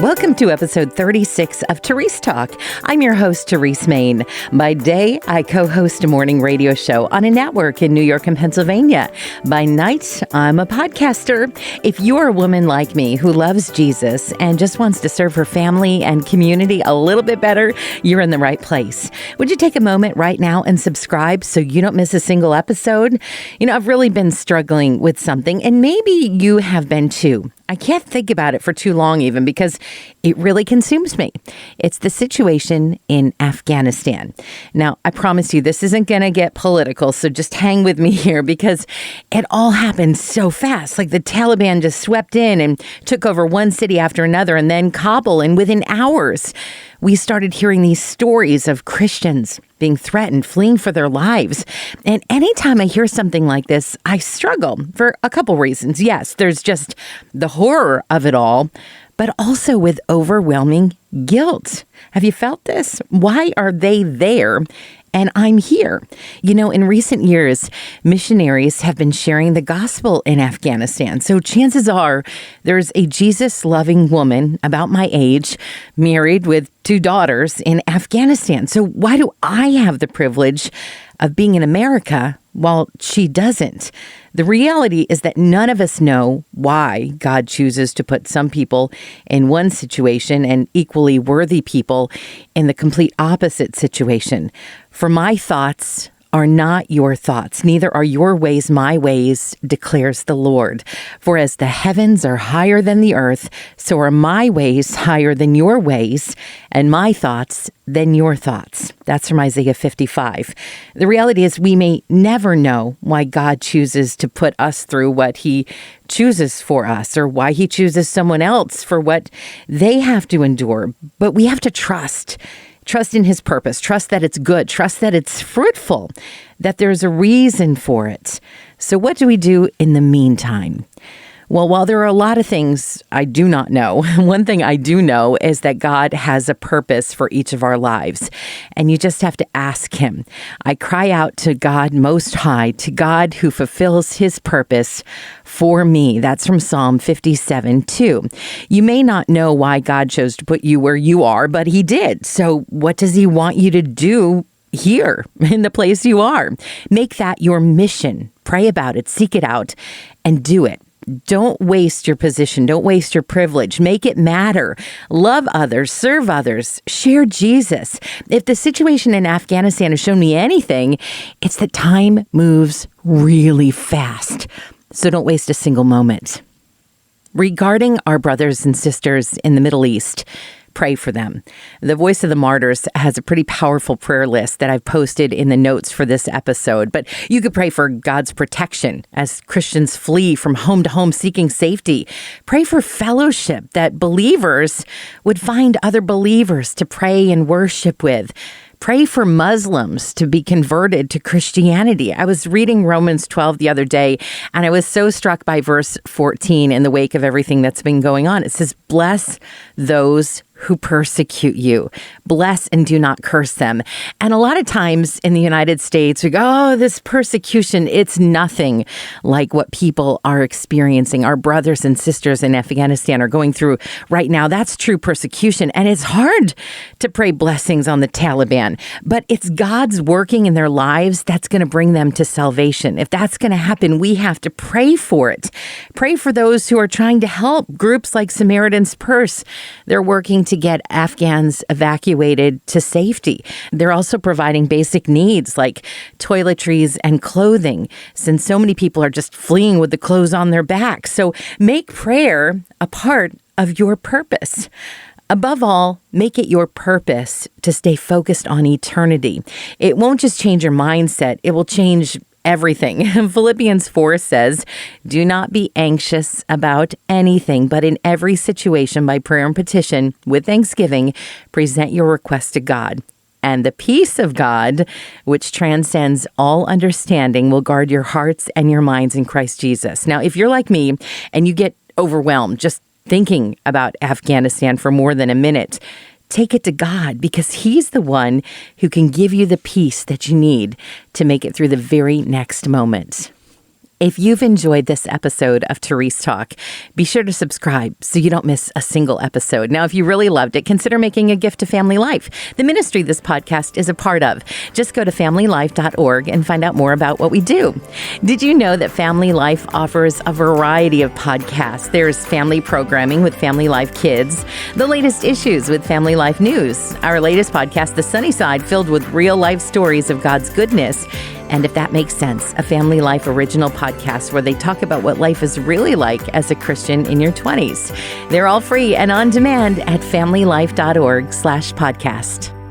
Welcome to episode 36 of Terese Talk. I'm your host, Terese Main. By day, I co-host a morning radio show on a network in New York and Pennsylvania. By night, I'm a podcaster. If you're a woman like me who loves Jesus and just wants to serve her family and community a little bit better, you're in the right place. Would you take a moment right now and subscribe so you don't miss a single episode? You know, I've really been struggling with something, and maybe you have been too. I can't think about it for too long even because it really consumes me. It's the situation in Afghanistan. Now, I promise you this isn't going to get political, so just hang with me here because it all happened so fast. Like the Taliban just swept in and took over one city after another and then Kabul, and within hours, we started hearing these stories of Christians being threatened, fleeing for their lives. And anytime I hear something like this, I struggle for a couple reasons. Yes, there's just the horror of it all, but also with overwhelming guilt. Have you felt this? Why are they there and I'm here? You know, in recent years, missionaries have been sharing the gospel in Afghanistan. So chances are there's a Jesus-loving woman about my age, married with 2 daughters in Afghanistan. So why do I have the privilege of being in America while she doesn't? The reality is that none of us know why God chooses to put some people in one situation and equally worthy people in the complete opposite situation. For my thoughts are not your thoughts, neither are your ways my ways, declares the Lord. For as the heavens are higher than the earth, so are my ways higher than your ways, and my thoughts than your thoughts. That's from Isaiah 55. The reality is we may never know why God chooses to put us through what he chooses for us, or why he chooses someone else for what they have to endure. But we have to trust in his purpose, trust that it's good, trust that it's fruitful, that there's a reason for it. So what do we do in the meantime? Well, while there are a lot of things I do not know, one thing I do know is that God has a purpose for each of our lives, and you just have to ask him. I cry out to God Most High, to God who fulfills his purpose for me. That's from Psalm 57:2. You may not know why God chose to put you where you are, but he did. So what does he want you to do here in the place you are? Make that your mission. Pray about it, seek it out, and do it. Don't waste your position. Don't waste your privilege. Make it matter. Love others. Serve others. Share Jesus. If the situation in Afghanistan has shown me anything, it's that time moves really fast. So don't waste a single moment. Regarding our brothers and sisters in the Middle East, pray for them. The Voice of the Martyrs has a pretty powerful prayer list that I've posted in the notes for this episode. But you could pray for God's protection as Christians flee from home to home seeking safety. Pray for fellowship, that believers would find other believers to pray and worship with. Pray for Muslims to be converted to Christianity. I was reading Romans 12 the other day, and I was so struck by verse 14 in the wake of everything that's been going on. It says, bless those who persecute you. Bless and do not curse them. And a lot of times in the United States, we go, oh, this persecution, it's nothing like what people are experiencing. Our brothers and sisters in Afghanistan are going through right now. That's true persecution. And it's hard to pray blessings on the Taliban, but it's God's working in their lives that's going to bring them to salvation. If that's going to happen, we have to pray for it. Pray for those who are trying to help. Groups like Samaritan's Purse, they're working to get Afghans evacuated to safety. They're also providing basic needs like toiletries and clothing, since so many people are just fleeing with the clothes on their back. So make prayer a part of your purpose. Above all, make it your purpose to stay focused on eternity. It won't just change your mindset, it will change everything. Philippians 4 says, do not be anxious about anything, but in every situation by prayer and petition, with thanksgiving, present your request to God. And the peace of God, which transcends all understanding, will guard your hearts and your minds in Christ Jesus. Now, if you're like me and you get overwhelmed just thinking about Afghanistan for more than a minute, take it to God, because he's the one who can give you the peace that you need to make it through the very next moment. If you've enjoyed this episode of Terese Talk, be sure to subscribe so you don't miss a single episode. Now, if you really loved it, consider making a gift to Family Life, the ministry this podcast is a part of. Just go to familylife.org and find out more about what we do. Did you know that Family Life offers a variety of podcasts? There's family programming with Family Life Kids, the latest issues with Family Life News, our latest podcast, The Sunny Side, filled with real-life stories of God's goodness, and If That Makes Sense, a Family Life original podcast where they talk about what life is really like as a Christian in your 20s. They're all free and on demand at familylife.org/podcast.